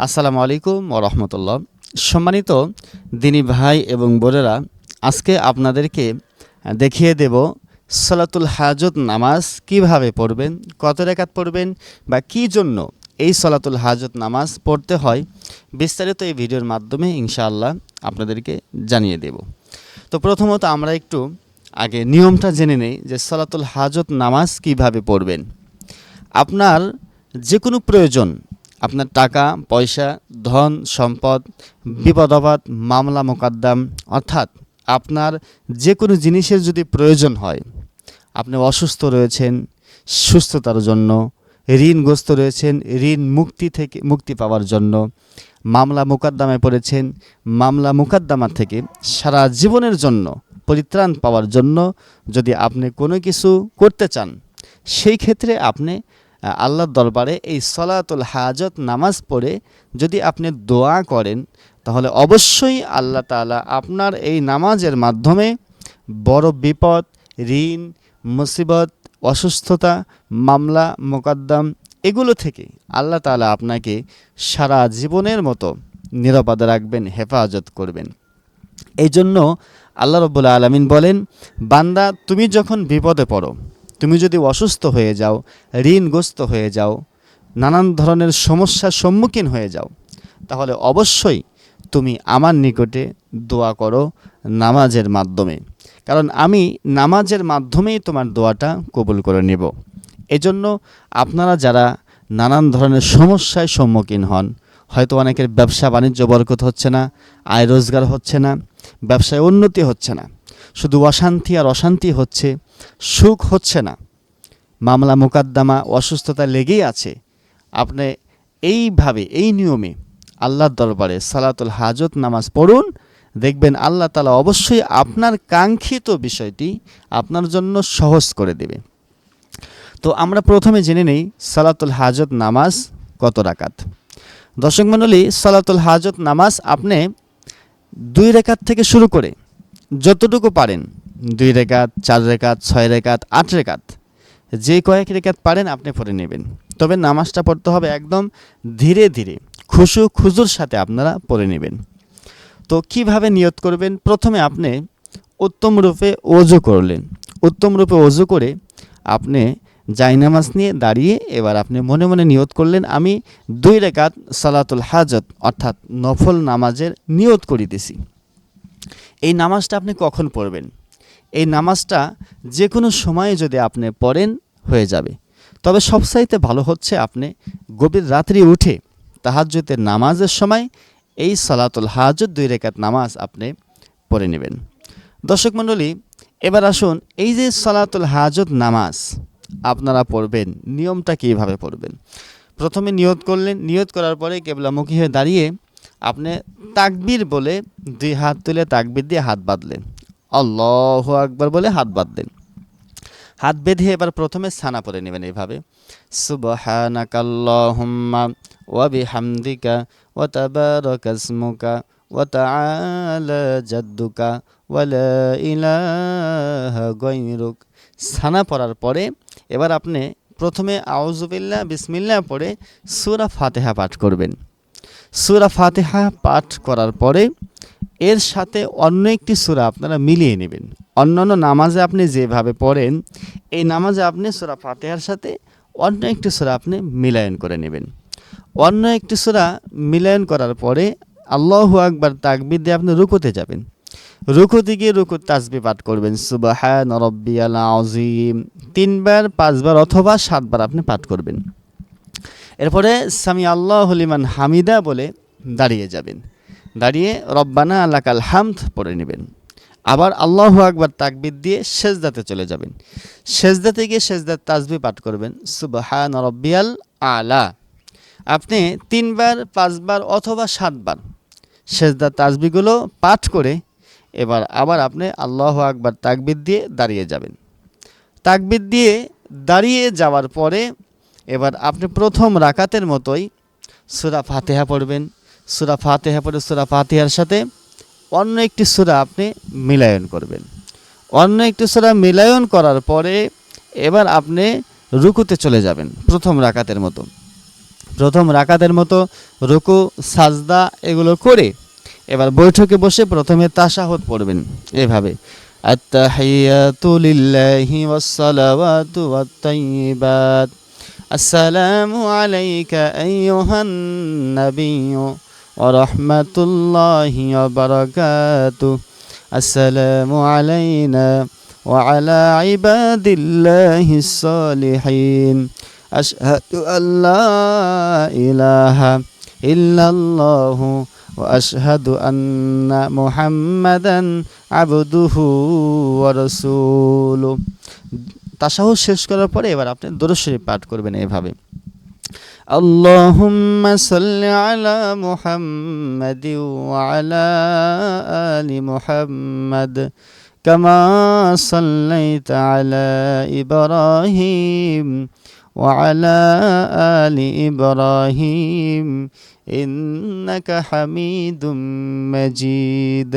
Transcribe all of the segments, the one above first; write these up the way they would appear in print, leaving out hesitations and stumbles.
আসসালামু আলাইকুম ওয়া রাহমাতুল্লাহ। সম্মানিত দিনী ভাই এবং বোনেরা, আজকে আপনাদেরকে দেখিয়ে দেব সালাতুল হাজত নামাজ কিভাবে পড়বেন, কত রাকাত পড়বেন বা কী জন্য এই সালাতুল হাজত নামাজ পড়তে হয়। বিস্তারিত এই ভিডিওর মাধ্যমে ইনশাআল্লাহ আপনাদেরকে জানিয়ে দেব। তো প্রথমত আমরা একটু আগে নিয়মটা জেনে নেই যে সালাতুল হাজত নামাজ কিভাবে পড়বেন। আপনার যে কোনো প্রয়োজন, আপনার টাকা পয়সা, ধন সম্পদ, বিপদ আপদ, মামলা মোকদ্দম, অর্থাৎ আপনার যে কোনো জিনিসের যদি প্রয়োজন হয়, আপনি অসুস্থ রয়েছেন, সুস্থতার জন্য, ঋণগ্রস্ত রয়েছেন, ঋণ মুক্তি পাওয়ার জন্য, মামলা মোকদ্দমায় পড়েছেন, মামলা মোকদ্দমা থেকে সারা জীবনের জন্য পরিত্রাণ পাওয়ার জন্য যদি আপনি কোনো কিছু করতে চান, সেই ক্ষেত্রে আপনি আল্লাহর দরবারে এই সালাতুল হাজত নামাজ পড়ে যদি আপনি দোয়া করেন, তাহলে অবশ্যই আল্লাহ তাআলা আপনার এই নামাজের মাধ্যমে বড় বিপদ, ঋণ, মুসিবত, অসুস্থতা, মামলা মোকদ্দম এগুলো থেকে আল্লাহ তাআলা আপনাকে সারা জীবনের মতো নিরাপদে রাখবেন, হেফাজত করবেন। এই জন্য আল্লাহ রাব্বুল আলামিন বলেন, বান্দা তুমি যখন বিপদে পড়ো, তুমি যদি অসুস্থ হয়ে যাও, ঋণগ্রস্ত হয়ে যাও, নানান ধরনের সমস্যার সম্মুখীন হয়ে যাও, তাহলে অবশ্যই তুমি আমার নিকটে দোয়া করো নামাজের মাধ্যমে, কারণ আমি নামাজের মাধ্যমেই তোমার দোয়াটা কবুল করে নেব। এজন্য আপনারা যারা নানান ধরনের সমস্যায় সম্মুখীন হন, হয়তো অনেকের ব্যবসা বাণিজ্য বরকত হচ্ছে না, আয় রোজগার হচ্ছে না, ব্যবসায় উন্নতি হচ্ছে না, শুধু অশান্তি আর অশান্তি হচ্ছে, সুখ হচ্ছে না, মামলা মোকদ্দমা অসুস্থতা লেগেই আছে, আপনি এইভাবে এই নিয়মে আল্লাহর দরবারে সালাতুল হাজত নামাজ পড়ুন, দেখবেন আল্লাহ তাআলা অবশ্যই আপনার কাঙ্ক্ষিত বিষয়টি আপনার জন্য সহজ করে দেবে। তো আমরা প্রথমে জেনে নেই সালাতুল হাজত নামাজ কত রাকাত। দর্শক মণ্ডলী, সালাতুল হাজত নামাজ আপনি 2 রাকাত থেকে শুরু করে যতটুকু পারেন, 2 রাকাত, 4 রাকাত, 6 রাকাত, 8 রাকাত, যে কয়েক রাকাত পারেন আপনি পড়ে নেবেন। তবে নামাজটা পড়তে হবে একদম ধীরে ধীরে, খুজুর সাথে আপনারা পড়ে নেবেন। তো কিভাবে নিয়ত করবেন? প্রথমে আপনি উত্তম রূপে ওযু করলেন। উত্তম রূপে ওযু করে আপনি জায়নামাজ নিয়ে দাঁড়িয়ে এবার আপনি মনে মনে নিয়ত করলেন, আমি 2 রাকাত সালাতুল হাজত অর্থাৎ নফল নামাজের নিয়ত করিতেছি। এই নামাজটা আপনি কখন পড়বেন? এই নামাজটা যে কোনো সময়ে যদি আপনি পড়েন হয়ে যাবে। তবে সবচাইতে ভালো হচ্ছে আপনি গভীর রাত্রি উঠে তাহাজ্জুদের নামাজের সময় এই সালাতুল হাজত 2 রাকাত নামাজ আপনি পড়ে নেবেন। দর্শক মণ্ডলী, এবার আসুন এই যে সালাতুল হাজত নামাজ আপনারা পড়বেন, নিয়মটা কীভাবে পড়বেন। প্রথমে নিয়ত করলেন, নিয়ত করার পরে কিবলামুখী হয়ে দাঁড়িয়ে আপনি তাকবীর বলে 2 হাত তুলে তাকবীর দিয়ে হাত বাঁধলেন, আল্লাহু আকবার বলে হাত বাঁধলেন। হাত বেঁধে এবার প্রথমে সানা পড়ে নেবেন এইভাবে, সুবহানাকাল্লাহুম্মা ওয়া বিহামদিকা ওয়া তাবারাকা ইসমুকা ওয়া তাআলা জাদ্দুকা ওয়া লা ইলাহা গায়রুক। সানা পড়ার পরে এবার আপনি প্রথমে আউযু বিল্লাহ বিসমিল্লাহ পড়ে সূরা ফাতিহা পাঠ করবেন। সূরা ফাতিহা পাঠ করার পরে এর সাথে অন্য একটি সূরা আপনারা মিলিয়ে নেবেন। অন্যান্য নামাজে আপনি যেভাবে পড়েন, এই নামাজে আপনি সূরা ফাতিহার সাথে অন্য একটি সূরা আপনি মিলায়ন করে নেবেন। অন্য একটি সূরা মিলায়ন করার পরে আল্লাহু আকবার তাকবীর দিয়ে আপনি রুকুতে যাবেন। রুকুতে গিয়ে রুকুর তাসবিহ পাঠ করবেন, সুবহান রাব্বিয়াল আযীম 3 বার, 5 বার অথবা 7 বার আপনি পাঠ করবেন। এরপরে সামি আল্লাহু লিমান হামিদা বলে দাঁড়িয়ে যাবেন। দাঁড়িয়ে রব্বানা লাকাল হামদ পড়ে নেবেন। আবার আল্লাহু আকবার তাকবীর দিয়ে সেজদাতে চলে যাবেন। সেজদাতে গিয়ে সেজদার তাসবিহ পাঠ করবেন, সুবহান রাব্বিয়াল আলা। আপনি 3 বার, 5 বার অথবা 7 বার সেজদার তাসবিহগুলো পাঠ করে এবার আবার আপনি আল্লাহু আকবার তাকবীর দিয়ে দাঁড়িয়ে যাবেন। তাকবীর দিয়ে দাঁড়িয়ে যাওয়ার পরে এবার আপনি প্রথম রাকাতের মতোই সূরা ফাতিহা পড়বেন। সূরা ফাতিহা পড়ে সূরা ফাতিহার সাথে অন্য একটি সূরা আপনি মিলায়ন করবেন। অন্য একটি সূরা মিলায়ন করার পরে এবার আপনি রুকুতে চলে যাবেন প্রথম রাকাতের মতো। প্রথম রাকাতের মতো রুকু সাজদা এগুলো করে এবার বৈঠকে বসে প্রথমে তাশাহুদ পড়বেন এভাবে, আত্তাহিয়াতু লিল্লাহি ওয়াসসালাওয়াতু ওয়াত-তাইয়্যিবাত, আসসালামু আলাইকা আইয়ুহান নাবিয়্যু ওয়া রাহমাতুল্লাহি ওয়া বারাকাতুহু, আসসালামু আলাইনা ওয়া আলা ইবাদিল্লাহিস সালিহিন, আশহাদু আল্লা ইলাহা ইল্লাল্লাহু ওয়া আশহাদু আন্না মুহাম্মাদান আবদুহু ওয়া রাসূলুহু। তাশাহুদ শেষ করার পরে এবার আপনি দুরূদ শরীফ পাঠ করবেন এভাবে, আল্লাহুম্মা সাল্লি আলা মুহাম্মাদিন ওয়া আলা আলি মুহাম্মাদ কামা সাল্লাইতা আলা ইব্রাহিম ওয়া আলা আলি ইব্রাহিম ইন্নাকা হামিদুম মাজিদ,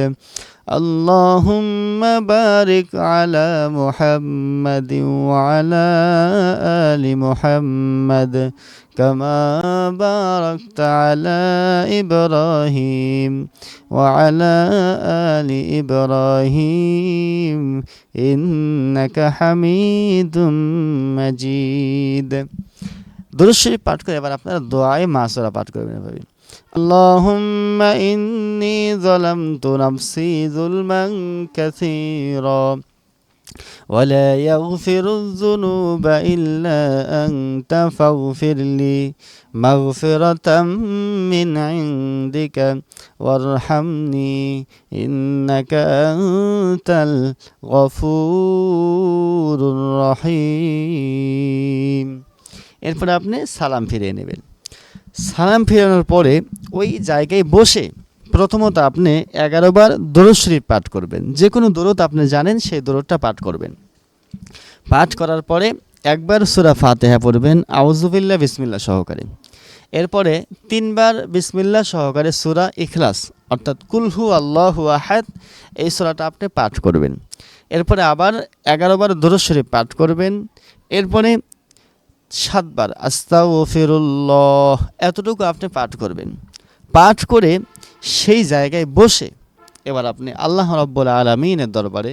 اللهم بارك على محمد وعلى آل محمد كما باركت على إبراهيم وعلى آل إبراهيم إنك حميد مجيد। দুরূদ শরীফ পাঠ করে এবার আপনারা দোয়ায়ে মাসুরা পাঠ করবেন এভাবে, اللهم إني ظلمت نفسي ظلما كثيرا ولا يغفر الذنوب إلا أنت فاغفر لي مغفرة من عندك وارحمني إنك أنت الغفور الرحيم। এরপরে আপনি সালাম ফিরিয়ে নেবেন। সালাম ফিরানোর পরে ওই জায়গায় বসে প্রথমত আপনি 11 বার দরুদ শরীফ পাঠ করবেন, যে কোনো দরুদ আপনি জানেন সেই দরুদটা পাঠ করবেন। পাঠ করার পরে একবার সূরা ফাতিহা পড়বেন আউযুবিল্লাহ বিসমিল্লাহ সহকারে, এরপরে 3 বার বিসমিল্লাহ সহকারে সূরা ইখলাস অর্থাৎ কুল হু আল্লাহু আহাদ এই সূরাটা আপনি পাঠ করবেন। এরপরে আবার 11 বার দরুদ শরীফ পাঠ করবেন, এরপরে 7 বার আস্তাগফিরুল্লাহ এতটুকু আপনি পাঠ করবেন। পাঠ করে সেই জায়গায় বসে এবার আপনি আল্লাহ রাব্বুল আলামিনের দরবারে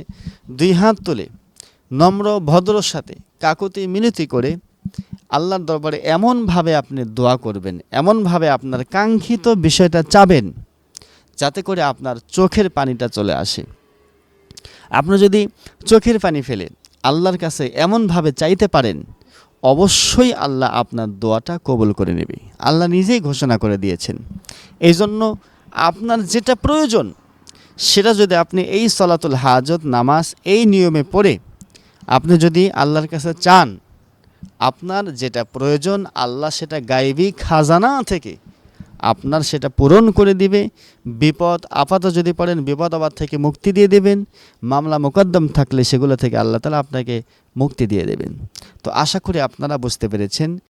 2 হাত তুলে নম্র ভদ্রর সাথে কাকুতি মিনতি করে আল্লাহর দরবারে এমনভাবে আপনি দোয়া করবেন, এমনভাবে আপনার কাঙ্ক্ষিত বিষয়টা চাবেন যাতে করে আপনার চোখের পানিটা চলে আসে। আপনি যদি চোখের পানি ফেলে আল্লাহর কাছে এমনভাবে চাইতে পারেন, অবশ্যই আল্লাহ আপনার দোয়াটা কবুল করে নেবে। আল্লাহ নিজেই ঘোষণা করে দিয়েছেন। এই জন্য আপনার যেটা প্রয়োজন সেটা যদি আপনি এই সলাতুল হাজত নামাজ এই নিয়মে পড়ে আপনি যদি আল্লাহর কাছে চান, আপনার যেটা প্রয়োজন আল্লাহ সেটা গায়বী খাজানা থেকে আপনার সেটা পূরণ করে দিবে। বিপদ আপদ যদি পড়েন বিপদ আপদ থেকে মুক্তি দিয়ে দেবেন, মামলা মোকদ্দম থাকলে সেগুলো থেকে আল্লাহ তাআলা আপনাকে মুক্তি দিয়ে দেবেন। তো আশা করি আপনারা বুঝতে পেরেছেন।